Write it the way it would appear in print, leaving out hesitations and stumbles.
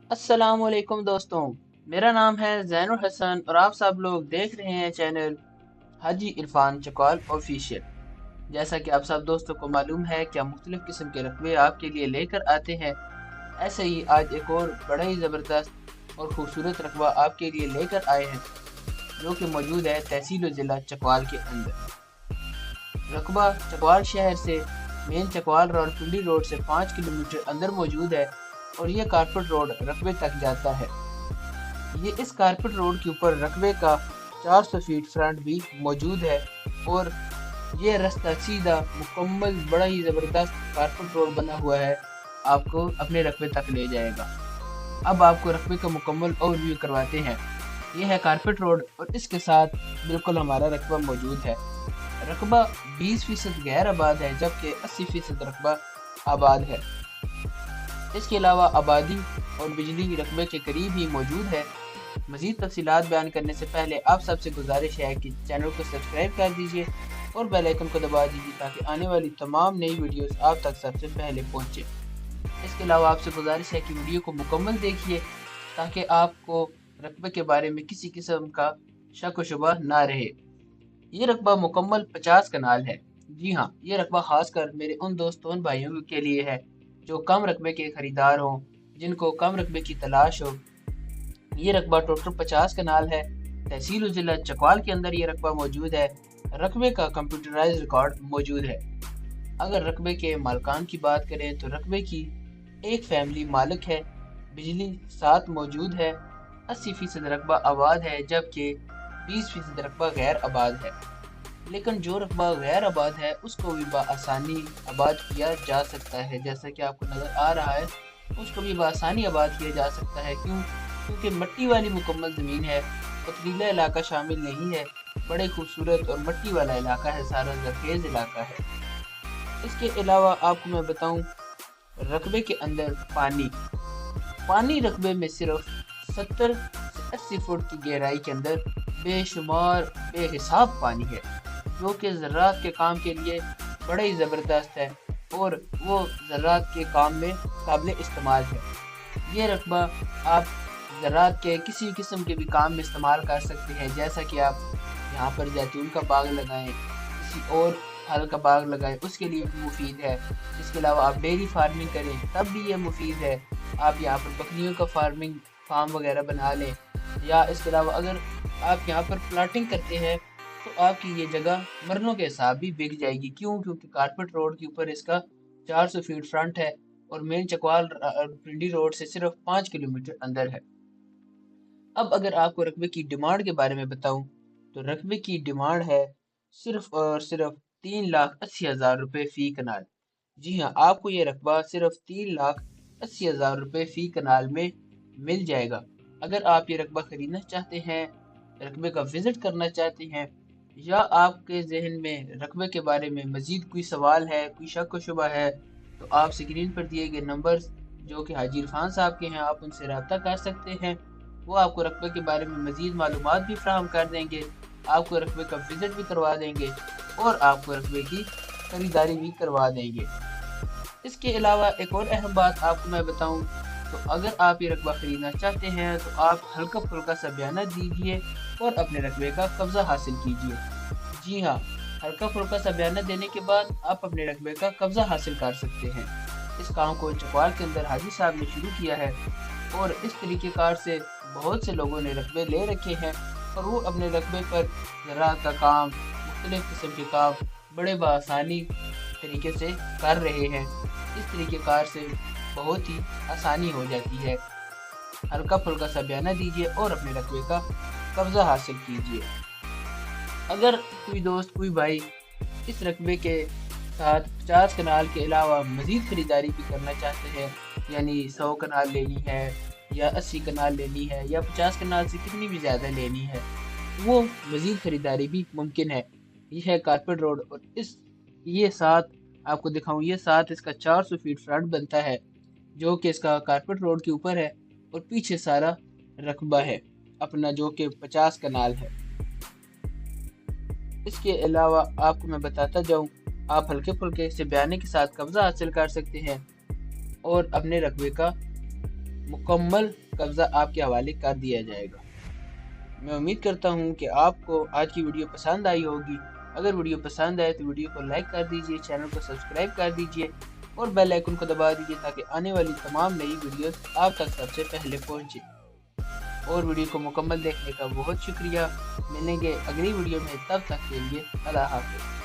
अस्सलाम वालेकुम दोस्तों। मेरा नाम है ज़ैनुल हसन और आप सब लोग देख रहे हैं चैनल हाजी इरफान चकवाल ऑफिशियल। जैसा कि आप सब दोस्तों को मालूम है कि हम मुख्तलिफ किस्म के रकबे आपके लिए लेकर आते हैं। ऐसे ही आज एक और बड़ा ही ज़बरदस्त और खूबसूरत रकबा आपके लिए लेकर आए हैं, जो कि मौजूद है तहसील व ज़िला चकवाल के अंदर। रकबा चकवाल शहर से मेन चकवाल रावलपिंडी रोड से 5 किलोमीटर अंदर मौजूद है और ये कारपेट रोड रकबे तक जाता है। ये इस कारपेट रोड के ऊपर रकबे का 400 फीट फ्रंट भी मौजूद है और ये रास्ता सीधा मुकम्मल बड़ा ही ज़बरदस्त कारपेट रोड बना हुआ है, आपको अपने रकबे तक ले जाएगा। अब आपको रकबे का मुकम्मल ओवरव्यू करवाते हैं। ये है कारपेट रोड और इसके साथ बिल्कुल हमारा रकबा मौजूद है। रकबा 20% गैर आबाद है, जबकि 80% रकबा आबाद है। इसके अलावा आबादी और बिजली रकबे के करीब ही मौजूद है। मज़ीद तफसीलात बयान करने से पहले आप सबसे गुजारिश है कि चैनल को सब्सक्राइब कर दीजिए और बेल आइकन को दबा दीजिए ताकि आने वाली तमाम नई वीडियोस आप तक सबसे पहले पहुंचे। इसके अलावा आपसे गुजारिश है कि वीडियो को मुकम्मल देखिए ताकि आपको रकबे के बारे में किसी किस्म का शक व शुबा ना रहे। ये रकबा मुकम्मल 50 कनाल है। जी हाँ, ये रकबा खासकर मेरे उन दोस्तों उन भाइयों के लिए है जो कम रकबे के खरीदार हों, जिनको कम रकबे की तलाश हो। ये रकबा टोटल 50 कनाल है। तहसील व जिला चकवाल के अंदर ये रकबा मौजूद है। रकबे का कंप्यूटराइज रिकॉर्ड मौजूद है। अगर रकबे के मालकान की बात करें तो रकबे की एक फैमिली मालिक है। बिजली साथ मौजूद है। 80% रकबा आबाद है, जबकि 20% रकबा गैर आबाद है। लेकिन जो रकबा गैर आबाद है उसको भी बआसानी आबाद किया जा सकता है। जैसा कि आपको नज़र आ रहा है, उसको भी बआसानी आबाद किया जा सकता है। क्योंकि मिट्टी वाली मुकम्मल ज़मीन है, पथरीला इलाका शामिल नहीं है। बड़े खूबसूरत और मिट्टी वाला इलाका है, सारा जरखेज़ इलाका है। इसके अलावा आपको मैं बताऊं, रकबे के अंदर पानी रकबे में सिर्फ 70 से 80 फुट की गहराई के अंदर बेशुमार बेहिसाब पानी है, जो कि ज़राअत के काम के लिए बड़ा ही ज़बरदस्त है और वो ज़राअत के काम में काबिल इस्तेमाल है। ये रकबा आप ज़राअत के किसी किस्म के भी काम में इस्तेमाल कर सकते हैं। जैसा कि आप यहाँ पर जैतून का बाग लगाएं, किसी और फल का बाग लगाएं, उसके लिए भी मुफीद है। इसके अलावा आप डेयरी फार्मिंग करें तब भी ये मुफीद है। आप यहाँ पर बकरियों का फार्म वगैरह बना लें, या इसके अलावा अगर आप यहाँ पर प्लाटिंग करते हैं तो आपकी ये जगह मरलों के हिसाब भी बिक जाएगी। क्योंकि कारपेट रोड के ऊपर इसका 400 फीट फ्रंट है और मेन चकवाल पिंडी रोड से सिर्फ 5 किलोमीटर अंदर है। अब अगर आपको रकबे की डिमांड के बारे में बताऊं तो रकबे की डिमांड है सिर्फ और सिर्फ 3,80,000 रुपये फी कनाल। जी हाँ, आपको ये रकबा सिर्फ 3,80,000 रुपये फी कनाल में मिल जाएगा। अगर आप ये रकबा खरीदना चाहते हैं, रकबे का विजिट करना चाहते हैं, या आपके जहन में रकबे के बारे में मजीद कोई सवाल है, कोई शक व शुबा है, तो आप स्क्रीन पर दिए गए नंबर जो कि हाजी इरफान साहब के हैं, आप उनसे रब्ता कर सकते हैं। वो आपको रकबे के बारे में मजीद मालूमात भी फराहम कर देंगे, आपको रकबे का विजिट भी करवा देंगे और आपको रकबे की खरीदारी भी करवा देंगे। इसके अलावा एक और अहम बात आपको मैं बताऊं, तो अगर आप ये रकबा खरीदना चाहते हैं तो आप हल्का फुल्का सा बयाना दीजिए और अपने रकबे का कब्जा हासिल कीजिए। जी हाँ, हल्का फुल्का सा बयाना देने के बाद आप अपने रकबे का कब्जा हासिल कर सकते हैं। इस काम को चकवाल के अंदर हाजी साहब ने शुरू किया है और इस तरीक़ेकार से बहुत से लोगों ने रकबे ले रखे हैं और वो अपने रकबे पर ज़राअत का काम, मुख्तलिफ़ किस्म के काम बड़े बआसानी तरीके से कर रहे हैं। इस तरीक़ेकार से बहुत ही आसानी हो जाती है। हल्का फुल्का सा बयाना दीजिए और अपने रकबे का कब्ज़ा हासिल कीजिए। अगर कोई दोस्त, कोई भाई इस रकबे के साथ 50 कनाल के अलावा मज़ीद ख़रीदारी भी करना चाहते हैं, यानी 100 कनाल लेनी है या 80 कनाल लेनी है या 50 कनाल से कितनी भी ज़्यादा लेनी है, वो मज़ीद ख़रीदारी भी मुमकिन है। यह है कारपेट रोड और ये साथ आपको दिखाऊं, ये साथ इसका 400 फीट फ्रंट बनता है, जो कि इसका कारपेट रोड के ऊपर है और पीछे सारा रकबा है अपना, जो कि 50 कनाल है। इसके अलावा आपको मैं बताता जाऊं, आप हल्के फुल्के से बयाने के साथ कब्जा हासिल कर सकते हैं और अपने रकबे का مکمل قبضہ آپ کے حوالے کر دیا جائے گا۔ میں امید کرتا ہوں کہ آپ کو آج کی ویڈیو پسند آئی ہوگی۔ اگر ویڈیو پسند آئے تو ویڈیو کو لائک کر دیجئے، چینل کو سبسکرائب کر دیجئے اور بیل آئیکن کو دبا دیجئے تاکہ آنے والی تمام نئی ویڈیوز آپ تک سب سے پہلے پہنچے۔ اور ویڈیو کو مکمل دیکھنے کا بہت شکریہ۔ ملیں گے اگلی ویڈیو میں، تب تک کے لیے اللہ حافظ۔